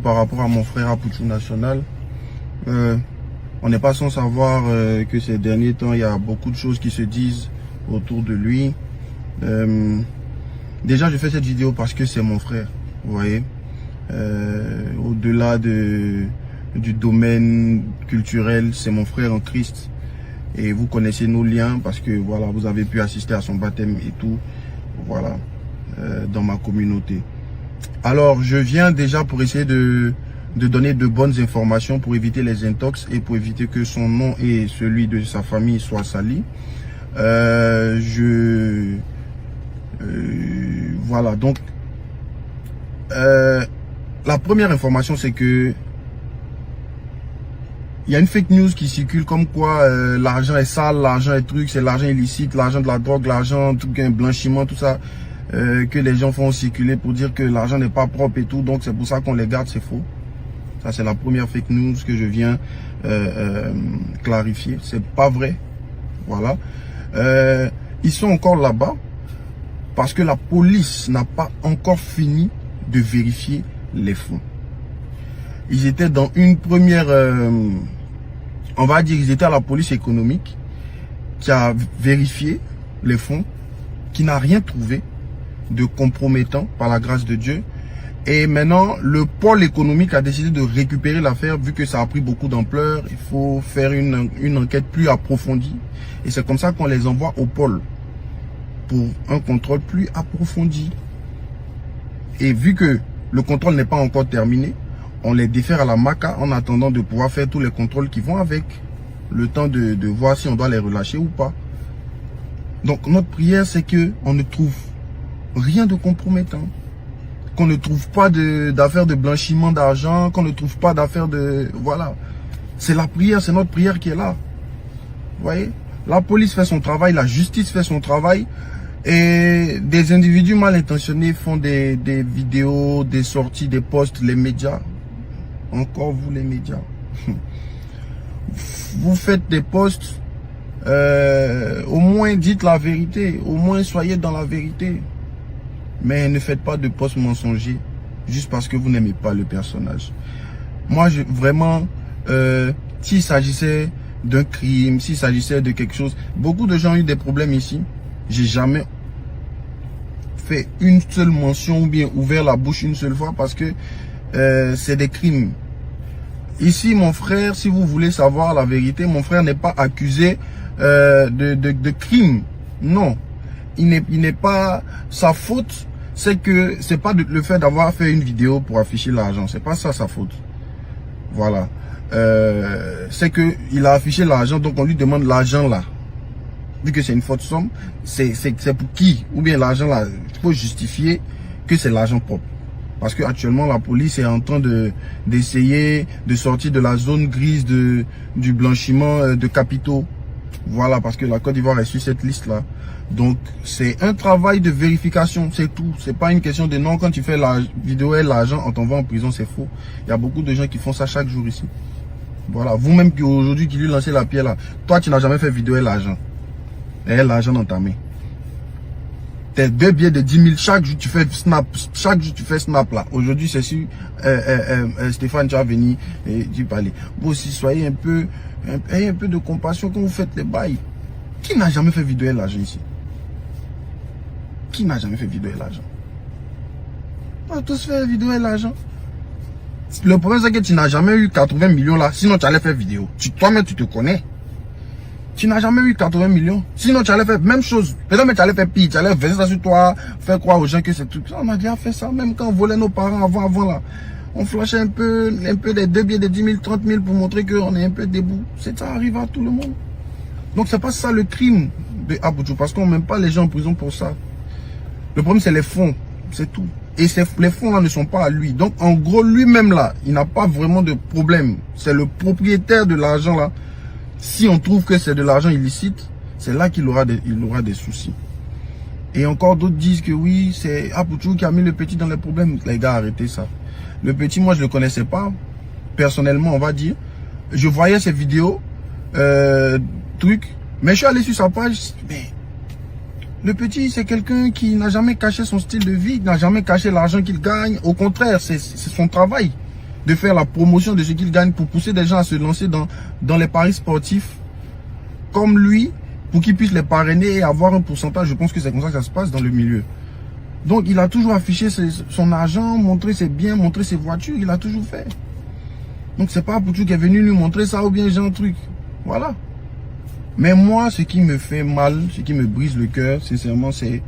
Par rapport à mon frère Apoutou National, on n'est pas sans savoir que ces derniers temps, il y a beaucoup de choses qui se disent autour de lui. Déjà, je fais cette vidéo parce que c'est mon frère, vous voyez. Au-delà du domaine culturel, c'est mon frère en Christ. Et vous connaissez nos liens parce que voilà, vous avez pu assister à son baptême et tout, voilà, dans ma communauté. Alors, je viens déjà pour essayer de donner de bonnes informations pour éviter les intox et pour éviter que son nom et celui de sa famille soient salis. Voilà, donc, la première information, c'est que il y a une fake news qui circule comme quoi l'argent est sale, l'argent est truc, c'est l'argent illicite, l'argent de la drogue, l'argent, tout un blanchiment, tout ça. Que les gens font circuler pour dire que l'argent n'est pas propre et tout, donc c'est pour ça qu'on les garde, c'est faux. Ça, c'est la première fake news que je viens clarifier. C'est pas vrai. Voilà. Ils sont encore là-bas parce que la police n'a pas encore fini de vérifier les fonds. Ils étaient dans une première, on va dire, ils étaient à la police économique qui a vérifié les fonds, qui n'a rien trouvé de compromettant par la grâce de Dieu. Et maintenant, le pôle économique a décidé de récupérer l'affaire vu que ça a pris beaucoup d'ampleur. Il faut faire une enquête plus approfondie. Et c'est comme ça qu'on les envoie au pôle pour un contrôle plus approfondi. Et vu que le contrôle n'est pas encore terminé, on les défère à la MACA en attendant de pouvoir faire tous les contrôles qui vont avec. Le temps de voir si on doit les relâcher ou pas. Donc notre prière, c'est que on ne trouve rien de compromettant, qu'on ne trouve pas d'affaires de blanchiment d'argent, qu'on ne trouve pas d'affaires de... Voilà. C'est la prière, c'est notre prière qui est là. Vous voyez? La police fait son travail, la justice fait son travail, et des individus mal intentionnés font des vidéos, des sorties, des posts, les médias. Encore vous les médias. Vous faites des posts, au moins dites la vérité, au moins soyez dans la vérité. Mais ne faites pas de posts mensongers juste parce que vous n'aimez pas le personnage. Moi, vraiment, s'il s'agissait d'un crime, s'il s'agissait de quelque chose, beaucoup de gens ont eu des problèmes ici. J'ai jamais fait une seule mention ou bien ouvert la bouche une seule fois parce que c'est des crimes. Ici, mon frère, si vous voulez savoir la vérité, mon frère n'est pas accusé de crime. Non. Il n'est pas... Sa faute, c'est que c'est pas le fait d'avoir fait une vidéo pour afficher l'argent. C'est pas ça sa faute. Voilà. C'est que il a affiché l'argent, donc on lui demande l'argent là. Vu que c'est une faute somme, c'est pour qui? Ou bien l'argent là, il faut justifier que c'est l'argent propre. Parce que actuellement la police est en train d'essayer de sortir de la zone grise du blanchiment de capitaux. Voilà, parce que la Côte d'Ivoire est sur cette liste-là. Donc, c'est un travail de vérification, c'est tout. C'est pas une question de non, quand tu fais la vidéo et l'argent, on t'envoie en prison, c'est faux. Il y a beaucoup de gens qui font ça chaque jour ici. Voilà, vous-même qui aujourd'hui qui lui lancez la pierre là, toi tu n'as jamais fait vidéo et l'argent. Et l'argent dans ta main. Tes 2 billets de 10 000, chaque jour tu fais snap, là. Aujourd'hui c'est sûr, Stéphane, tu vas venir et tu parler. Vous aussi, soyez ayez un peu de compassion quand vous faites les bails. Qui n'a jamais fait vidéo et l'argent ici? Qui n'a jamais fait vidéo et l'argent? On a tous fait vidéo et l'argent. Le problème c'est que tu n'as jamais eu 80 millions là, sinon tu allais faire vidéo. Toi-même tu te connais. Tu n'as jamais eu 80 millions. Sinon tu allais faire même chose. Peut-être même tu allais faire pire, tu allais verser ça sur toi, faire croire aux gens que c'est tout. On a déjà fait ça, même quand on volait nos parents avant là. On flashait un peu des 2 billets de 10 000, 30 000 pour montrer qu'on est un peu debout. Ça arrive à tout le monde. Donc c'est pas ça le crime de Apoutou, parce qu'on ne met pas les gens en prison pour ça. Le problème c'est les fonds, c'est tout. Et les fonds là ne sont pas à lui. Donc en gros lui-même là, il n'a pas vraiment de problème. C'est le propriétaire de l'argent là. Si on trouve que c'est de l'argent illicite, c'est là qu'il aura des soucis. Et encore d'autres disent que oui, c'est Apoutou qui a mis le petit dans les problèmes. Les gars, arrêtez ça. Le petit, moi je le connaissais pas. Personnellement, on va dire. Je voyais ses vidéos, mais je suis allé sur sa page, mais le petit c'est quelqu'un qui n'a jamais caché son style de vie, n'a jamais caché l'argent qu'il gagne, au contraire c'est son travail. de faire la promotion de ce qu'il gagne pour pousser des gens à se lancer dans les paris sportifs comme lui, pour qu'ils puissent les parrainer et avoir un pourcentage. Je pense que c'est comme ça que ça se passe dans le milieu. Donc il a toujours affiché son argent, montré ses biens, montré ses voitures, il a toujours fait. Donc c'est pas Apoutou qui est venu lui montrer ça ou bien j'ai un truc. Voilà. Mais moi, ce qui me fait mal, ce qui me brise le cœur, sincèrement, c'est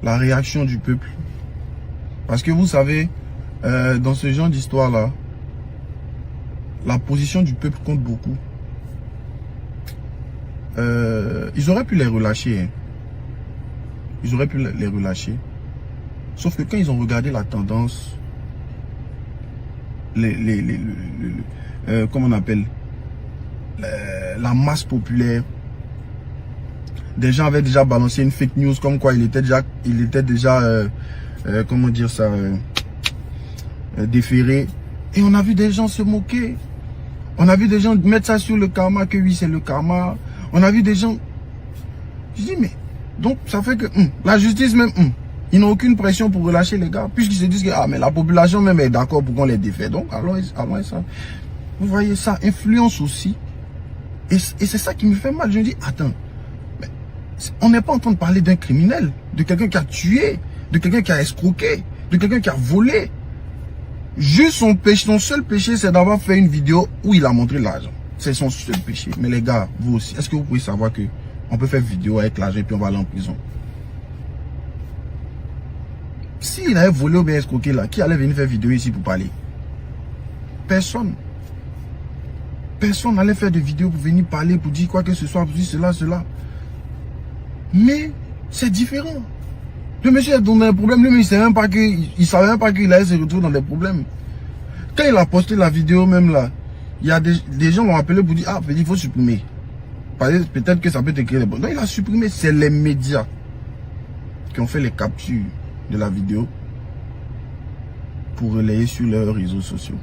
la réaction du peuple. Parce que vous savez, dans ce genre d'histoire-là, la position du peuple compte beaucoup. Ils auraient pu les relâcher. Hein. Ils auraient pu les relâcher. Sauf que quand ils ont regardé la tendance, comment on appelle, la masse populaire, des gens avaient déjà balancé une fake news comme quoi il était déjà comment dire ça, déféré. Et on a vu des gens se moquer. On a vu des gens mettre ça sur le karma, que oui, c'est le karma. On a vu des gens... Je dis, mais... Donc, ça fait que... la justice même... ils n'ont aucune pression pour relâcher les gars. Puisqu'ils se disent que... Ah, mais la population même est d'accord pour qu'on les défait. Donc, allons ça. Vous voyez, ça influence aussi. Et c'est ça qui me fait mal. Je me dis, attends... Mais on n'est pas en train de parler d'un criminel. De quelqu'un qui a tué. De quelqu'un qui a escroqué. De quelqu'un qui a volé. Juste son seul péché, c'est d'avoir fait une vidéo où il a montré l'argent. C'est son seul péché. Mais les gars, vous aussi, est-ce que vous pouvez savoir que on peut faire vidéo avec l'argent et puis on va aller en prison? S'il avait volé ou bien escroqué là, qui allait venir faire vidéo ici pour parler? Personne. Personne n'allait faire de vidéo pour venir parler, pour dire quoi que ce soit, pour dire cela. Mais c'est différent. Le monsieur est dans un problème, lui, mais il savait même pas qu'il allait se retrouver dans des problèmes. Quand il a posté la vidéo même là, il y a des gens l'ont appelé pour dire, ah, il faut supprimer. Peut-être que ça peut te créer des problèmes. Non, il a supprimé. C'est les médias qui ont fait les captures de la vidéo pour relayer sur leurs réseaux sociaux.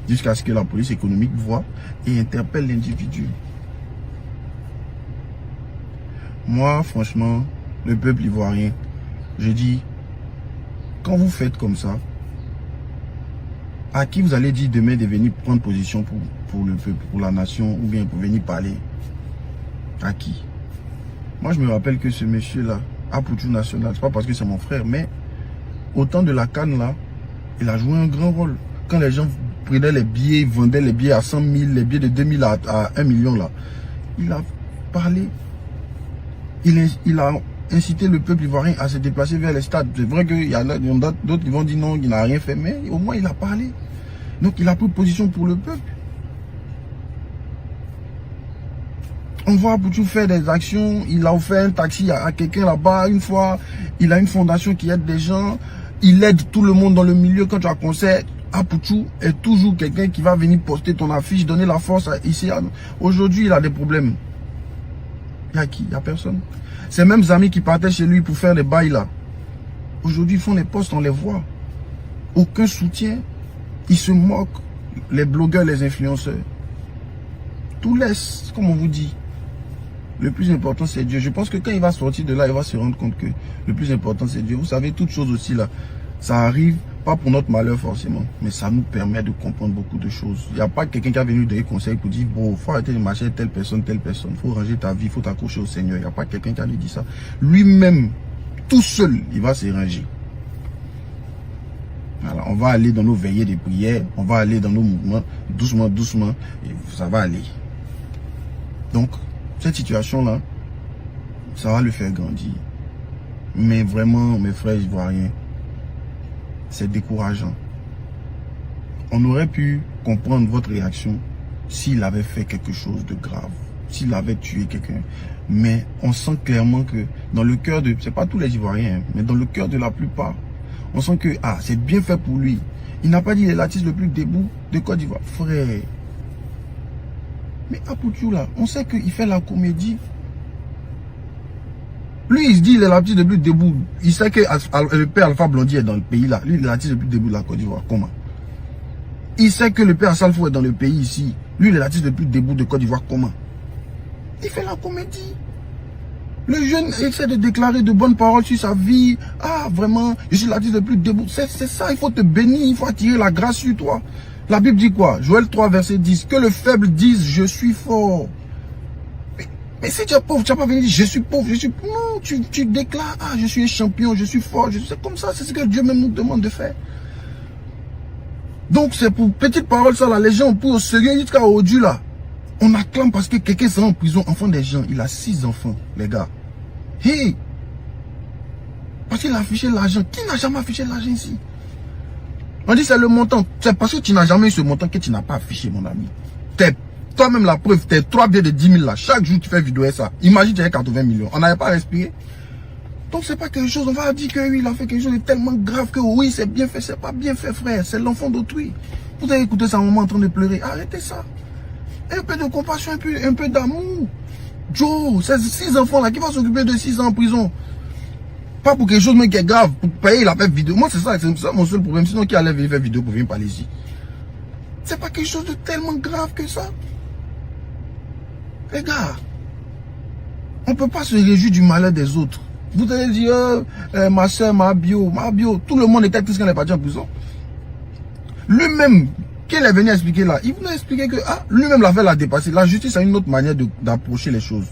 Jusqu'à ce que la police économique voit et interpelle l'individu. Moi, franchement, le peuple ivoirien, je dis, quand vous faites comme ça, à qui vous allez dire demain de venir prendre position pour le peuple, pour la nation, ou bien pour venir parler? À qui? Moi, je me rappelle que ce monsieur-là, Apoutou National, c'est pas parce que c'est mon frère, mais au temps de la CAN, là, il a joué un grand rôle. Quand les gens prenaient les billets, vendaient les billets à 100 000, les billets de 2 000 à 1 million, là, il a parlé. Il a incité le peuple ivoirien à se déplacer vers les stades. C'est vrai qu'il y en a d'autres qui vont dire non, il n'a rien fait, mais au moins il a parlé. Donc il a pris position pour le peuple. On voit Apoutou faire des actions. Il a offert un taxi à quelqu'un là-bas une fois. Il a une fondation qui aide des gens. Il aide tout le monde dans le milieu. Quand tu as un concert, Apoutou est toujours quelqu'un qui va venir poster ton affiche, donner la force ici. Aujourd'hui, il a des problèmes. Il y a qui? Il n'y a personne. Ces mêmes amis qui partaient chez lui pour faire les bails là, aujourd'hui ils font les posts, on les voit. Aucun soutien. Ils se moquent. Les blogueurs, les influenceurs. Tout laisse, comme on vous dit. Le plus important c'est Dieu. Je pense que quand il va sortir de là, il va se rendre compte que le plus important c'est Dieu. Vous savez, toutes choses aussi là, ça arrive pas pour notre malheur forcément, mais ça nous permet de comprendre beaucoup de choses. Il n'y a pas quelqu'un qui a venu donner conseil pour dire bon, faut arrêter de marcher avec telle personne, faut ranger ta vie, faut t'accrocher au Seigneur. Il n'y a pas quelqu'un qui a lui dit ça. Lui-même, tout seul, il va se ranger. Voilà, on va aller dans nos veillées de prière, on va aller dans nos mouvements, doucement, et ça va aller. Donc, cette situation-là, ça va le faire grandir. Mais vraiment, mes frères ivoiriens, c'est décourageant. On aurait pu comprendre votre réaction s'il avait fait quelque chose de grave, s'il avait tué quelqu'un. Mais on sent clairement que dans le cœur de, c'est pas tous les Ivoiriens, hein, mais dans le cœur de la plupart, on sent que c'est bien fait pour lui. Il n'a pas dit il est l'artiste le plus debout de Côte d'Ivoire. Frère. Mais Apoutou là, on sait qu'il fait la comédie. Lui, il se dit il est l'artiste le plus debout. Il sait que le père Alpha Blondy est dans le pays là. Lui, il est l'artiste le plus debout de la Côte d'Ivoire. Comment? Il sait que le père Salfo est dans le pays ici. Lui, il est l'artiste le plus debout de Côte d'Ivoire. Comment? Il fait la comédie. Le jeune essaie de déclarer de bonnes paroles sur sa vie. Ah, vraiment, je suis l'artiste le plus debout. C'est ça, il faut te bénir, il faut attirer la grâce sur toi. La Bible dit quoi? Joël 3, verset 10. Que le faible dise, je suis fort. Mais si tu es pauvre, tu n'as pas venu dire, je suis pauvre, je suis... Non, tu déclares, ah, je suis un champion, je suis fort, c'est comme ça, c'est ce que Dieu même nous demande de faire. Donc, c'est pour petite parole, ça, là, les gens, pour se sérieux, jusqu'à aujourd'hui, là, on acclame parce que quelqu'un sera en prison, enfant des gens, il a 6 enfants, les gars. Hey! Parce qu'il a affiché l'argent. Qui n'a jamais affiché l'argent ici? On dit c'est le montant. C'est parce que tu n'as jamais eu ce montant que tu n'as pas affiché, mon ami. Toi-même la preuve, tes 3 billets de 10 000 là, chaque jour tu fais vidéo ça. Imagine tu as 80 millions. On n'avait pas respiré. Donc c'est pas quelque chose, on va dire que oui, il a fait quelque chose de tellement grave que oui, c'est bien fait, c'est pas bien fait, frère. C'est l'enfant d'autrui. Vous avez écouté sa maman en train de pleurer. Arrêtez ça. Un peu de compassion, un peu d'amour. Joe, c'est 6 enfants là qui vont s'occuper de 6 ans en prison. Pas pour quelque chose mais qui est grave, pour payer la même vidéo. Moi c'est ça mon seul problème. Sinon qui allait venir faire vidéo pour venir parler ici. C'est pas quelque chose de tellement grave que ça. Les gars, on ne peut pas se réjouir du malheur des autres. Vous allez dire, ma soeur, ma bio, tout le monde était triste quand elle est partie en prison. Lui-même, qu'il est venu expliquer là, il voulait expliquer que lui-même l'affaire l'a dépassé. La justice a une autre manière d'approcher les choses.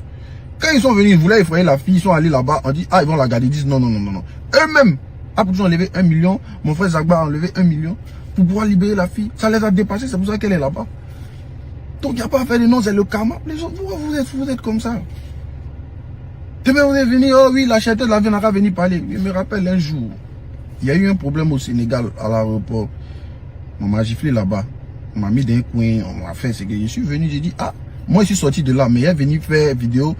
Quand ils sont venus, ils voulaient effrayer la fille, ils sont allés là-bas, on dit, ils vont la garder, ils disent non. Eux-mêmes, après ils ont enlevé 1 million, mon frère Zagba a enlevé 1 million pour pouvoir libérer la fille. Ça les a dépassés, c'est pour ça qu'elle est là-bas. Donc il n'y a pas à faire de non, c'est le karma. Les gens, vous êtes comme ça. Demain vous êtes venus, oh oui, la cherté de la vie n'a pas venu parler. Je me rappelle un jour, il y a eu un problème au Sénégal à l'aéroport. On m'a giflé là-bas. On m'a mis dans un coin, on m'a fait ce que je suis venu, j'ai dit, moi je suis sorti de là, mais il est venu faire vidéo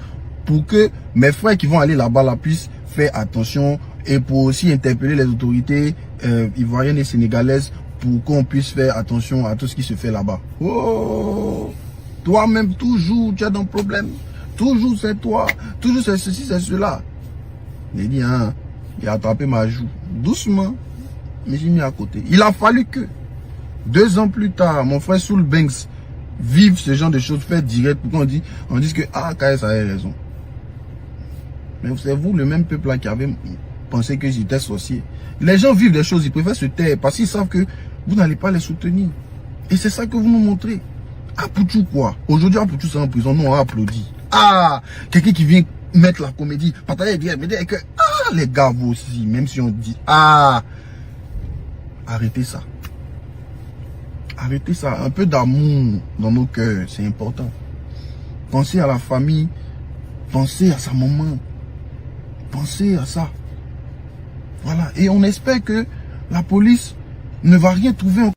pour que mes frères qui vont aller là-bas là puissent faire attention et pour aussi interpeller les autorités ivoiriennes et sénégalaises pour qu'on puisse faire attention à tout ce qui se fait là-bas. Oh, toi-même toujours tu as un problème, toujours c'est toi, toujours c'est ceci, c'est cela. Il dit, il a attrapé ma joue, doucement, mais j'ai mis à côté. Il a fallu que 2 ans plus tard, mon frère Soul Banks vive ce genre de choses, fait direct pour qu'on dise que KS avait raison. Mais c'est vous, le même peuple là qui avait pensé que j'étais sorcier. Les gens vivent des choses, ils préfèrent se taire parce qu'ils savent que vous n'allez pas les soutenir. Et c'est ça que vous nous montrez. Apoutou quoi? Aujourd'hui, Apoutou c'est en prison, nous on a applaudi. Quelqu'un qui vient mettre la comédie, partager bien, mais que les gars vous aussi, même si on dit arrêtez ça. Arrêtez ça. Un peu d'amour dans nos cœurs, c'est important. Pensez à la famille, pensez à sa maman. Pensez à ça. Voilà. Et on espère que la police ne va rien trouver